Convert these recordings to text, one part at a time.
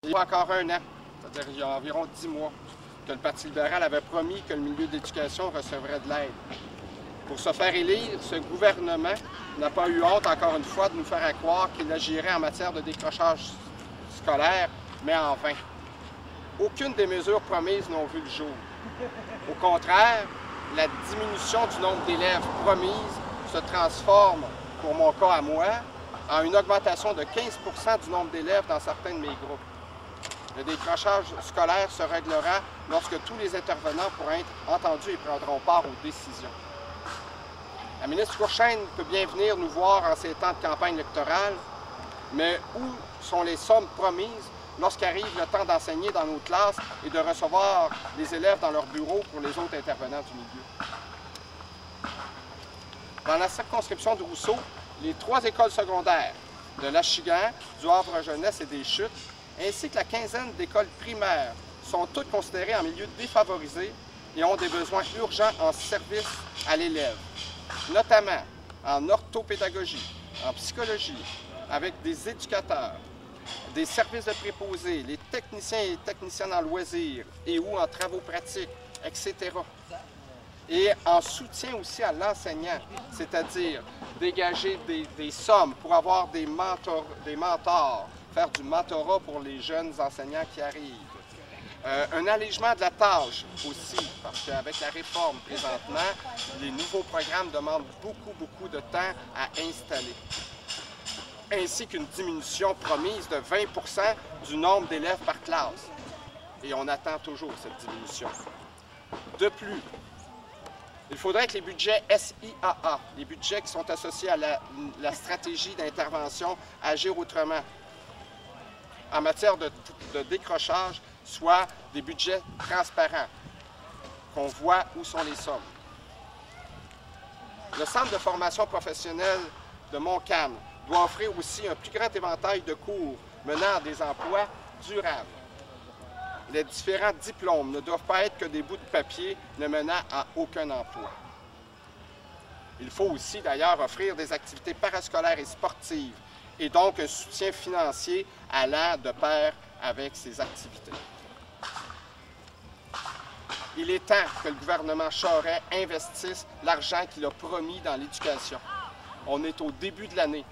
Il y a encore un an, c'est-à-dire il y a environ 10 mois, que le Parti libéral avait promis que le milieu de l'éducation recevrait de l'aide. Pour se faire élire, ce gouvernement n'a pas eu honte, encore une fois, de nous faire croire qu'il agirait en matière de décrochage scolaire, mais en vain. Aucune des mesures promises n'ont vu le jour. Au contraire, la diminution du nombre d'élèves promise se transforme, pour mon cas à moi, en une augmentation de 15 % du nombre d'élèves dans certains de mes groupes. Le décrochage scolaire se réglera lorsque tous les intervenants pourront être entendus et prendront part aux décisions. La ministre Courchaine peut bien venir nous voir en ces temps de campagne électorale, mais où sont les sommes promises lorsqu'arrive le temps d'enseigner dans nos classes et de recevoir les élèves dans leurs bureaux pour les autres intervenants du milieu? Dans la circonscription de Rousseau, les 3 écoles secondaires de l'Achigan, du Havre-Jeunesse et des Chutes, ainsi que la quinzaine d'écoles primaires sont toutes considérées en milieu défavorisé et ont des besoins urgents en service à l'élève, notamment en orthopédagogie, en psychologie, avec des éducateurs, des services de préposés, les techniciens et techniciennes en loisirs et ou en travaux pratiques, etc. Et en soutien aussi à l'enseignant, c'est-à-dire dégager des sommes pour avoir des mentors, faire du mentorat pour les jeunes enseignants qui arrivent. Un allègement de la tâche aussi, parce qu'avec la réforme présentement, les nouveaux programmes demandent beaucoup de temps à installer. Ainsi qu'une diminution promise de 20 % du nombre d'élèves par classe. Et on attend toujours cette diminution. De plus, il faudrait que les budgets SIAA, les budgets qui sont associés à la stratégie d'intervention Agir autrement, en matière de décrochage, soient des budgets transparents, qu'on voit où sont les sommes. Le Centre de formation professionnelle de Montcalm doit offrir aussi un plus grand éventail de cours menant à des emplois durables. Les différents diplômes ne doivent pas être que des bouts de papier ne menant à aucun emploi. Il faut aussi d'ailleurs offrir des activités parascolaires et sportives et donc un soutien financier allant de pair avec ces activités. Il est temps que le gouvernement Charest investisse l'argent qu'il a promis dans l'éducation. On est au début de l'année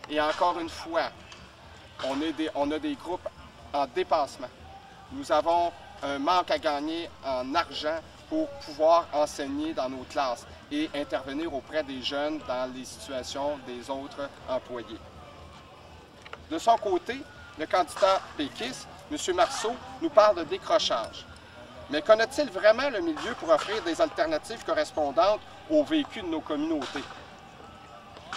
et encore une fois, on a des groupes en dépassement. Nous avons un manque à gagner en argent pour pouvoir enseigner dans nos classes et intervenir auprès des jeunes dans les situations des autres employés. De son côté, le candidat péquiste, M. Marceau, nous parle de décrochage. Mais connaît-il vraiment le milieu pour offrir des alternatives correspondantes au vécu de nos communautés?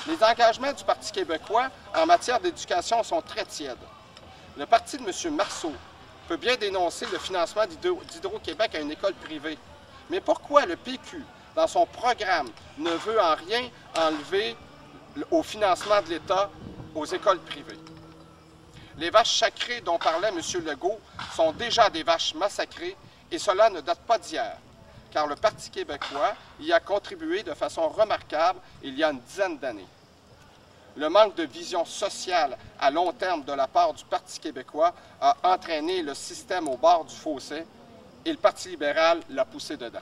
Les engagements du Parti québécois en matière d'éducation sont très tièdes. Le parti de M. Marceau peut bien dénoncer le financement d'Hydro-Québec à une école privée. Mais pourquoi le PQ, dans son programme, ne veut en rien enlever au financement de l'État aux écoles privées? Les vaches sacrées dont parlait M. Legault sont déjà des vaches massacrées et cela ne date pas d'hier, car le Parti québécois y a contribué de façon remarquable il y a une dizaine d'années. Le manque de vision sociale à long terme de la part du Parti québécois a entraîné le système au bord du fossé et le Parti libéral l'a poussé dedans.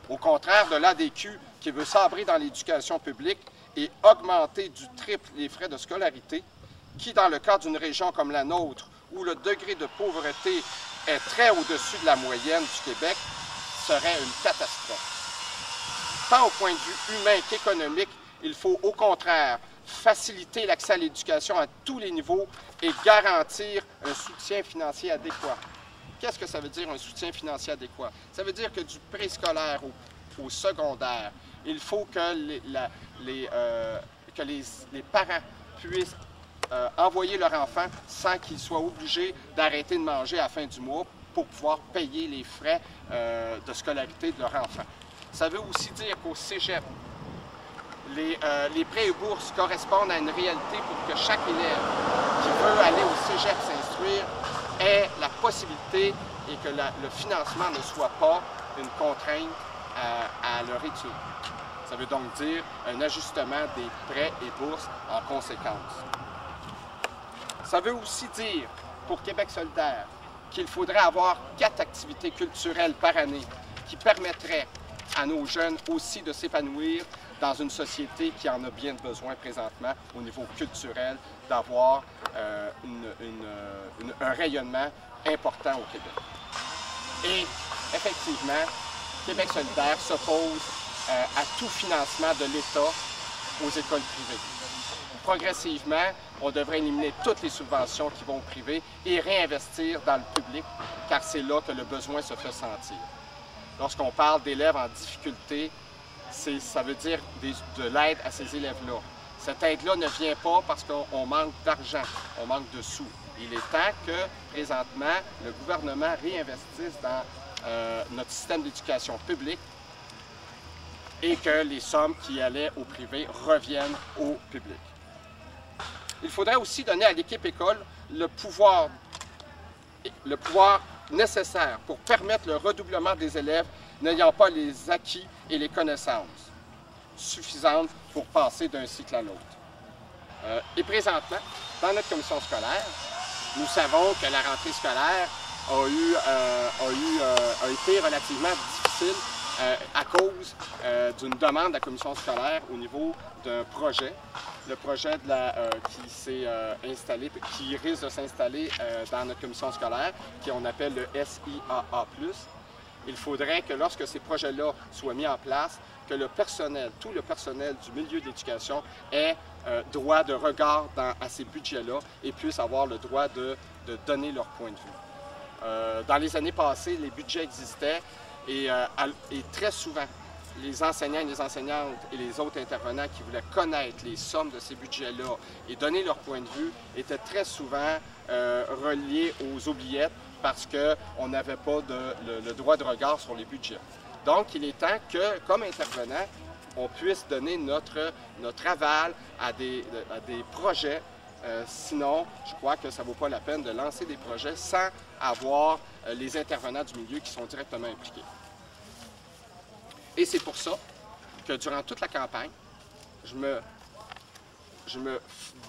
Au contraire de l'ADQ qui veut sabrer dans l'éducation publique et augmenter du triple les frais de scolarité, qui dans le cas d'une région comme la nôtre, où le degré de pauvreté est très au-dessus de la moyenne du Québec, serait une catastrophe. Tant au point de vue humain qu'économique, il faut au contraire faciliter l'accès à l'éducation à tous les niveaux et garantir un soutien financier adéquat. Qu'est-ce que ça veut dire un soutien financier adéquat? Ça veut dire que du préscolaire au secondaire, il faut que les parents puissent envoyer leur enfant sans qu'ils soient obligés d'arrêter de manger à la fin du mois pour pouvoir payer les frais de scolarité de leur enfant. Ça veut aussi dire qu'au cégep, les prêts et bourses correspondent à une réalité pour que chaque élève qui veut aller au cégep s'instruire ait la possibilité et que le financement ne soit pas une contrainte à leur étude. Ça veut donc dire un ajustement des prêts et bourses en conséquence. Ça veut aussi dire, pour Québec solidaire, qu'il faudrait avoir 4 activités culturelles par année qui permettraient à nos jeunes aussi de s'épanouir dans une société qui en a bien besoin présentement au niveau culturel, d'avoir un rayonnement important au Québec. Et effectivement, Québec solidaire s'oppose à tout financement de l'État aux écoles privées. Progressivement, on devrait éliminer toutes les subventions qui vont au privé et réinvestir dans le public, car c'est là que le besoin se fait sentir. Lorsqu'on parle d'élèves en difficulté, ça veut dire de l'aide à ces élèves-là. Cette aide-là ne vient pas parce qu'on manque d'argent, on manque de sous. Il est temps que, présentement, le gouvernement réinvestisse dans notre système d'éducation publique et que les sommes qui allaient au privé reviennent au public. Il faudrait aussi donner à l'équipe école le pouvoir nécessaire pour permettre le redoublement des élèves n'ayant pas les acquis et les connaissances suffisantes pour passer d'un cycle à l'autre. Et présentement, dans notre commission scolaire, nous savons que la rentrée scolaire a été relativement difficile à cause d'une demande de la commission scolaire au niveau d'un projet. Le projet qui s'est installé, qui risque de s'installer dans notre commission scolaire, qu'on appelle le SIAA+. Il faudrait que lorsque ces projets-là soient mis en place, que le personnel, tout le personnel du milieu d'éducation ait droit de regard à ces budgets-là et puisse avoir le droit de donner leur point de vue. Dans les années passées, les budgets existaient et très souvent, les enseignants et les enseignantes et les autres intervenants qui voulaient connaître les sommes de ces budgets-là et donner leur point de vue étaient très souvent reliés aux oubliettes parce qu'on n'avait pas le droit de regard sur les budgets. Donc, il est temps que, comme intervenant, on puisse donner notre aval à des projets. Sinon, je crois que ça ne vaut pas la peine de lancer des projets sans avoir les intervenants du milieu qui sont directement impliqués. Et c'est pour ça que durant toute la campagne, je me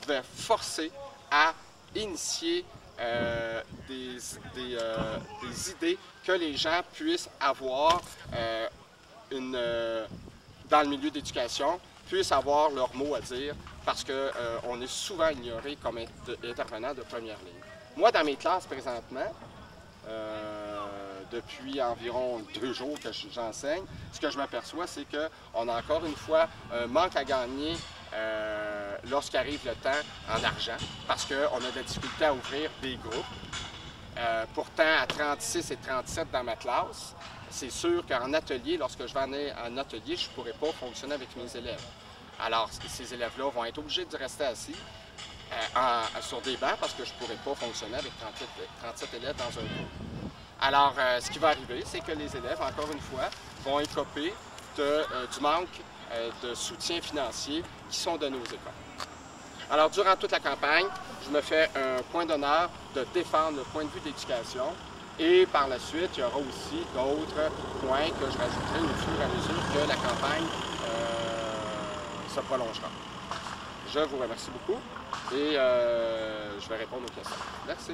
vais forcer à initier des idées que les gens puissent avoir dans le milieu d'éducation, puissent avoir leur mot à dire, parce qu'on est souvent ignoré comme intervenant de première ligne. Moi, dans mes classes présentement, depuis environ 2 jours que j'enseigne, ce que je m'aperçois, c'est qu'on a encore une fois un manque à gagner lorsqu'arrive le temps en argent, parce qu'on a de la difficulté à ouvrir des groupes. Pourtant, à 36 et 37 dans ma classe, c'est sûr qu'en atelier, lorsque je vais en atelier, je ne pourrai pas fonctionner avec mes élèves. Alors, ces élèves-là vont être obligés de rester assis sur des bancs parce que je ne pourrai pas fonctionner avec 37 élèves dans un groupe. Alors, ce qui va arriver, c'est que les élèves, encore une fois, vont écoper du manque de soutien financier qui sont donnés aux écoles. Alors, durant toute la campagne, je me fais un point d'honneur de défendre le point de vue de l'éducation et par la suite, il y aura aussi d'autres points que je rajouterai au fur et à mesure que la campagne se prolongera. Je vous remercie beaucoup et je vais répondre aux questions. Merci.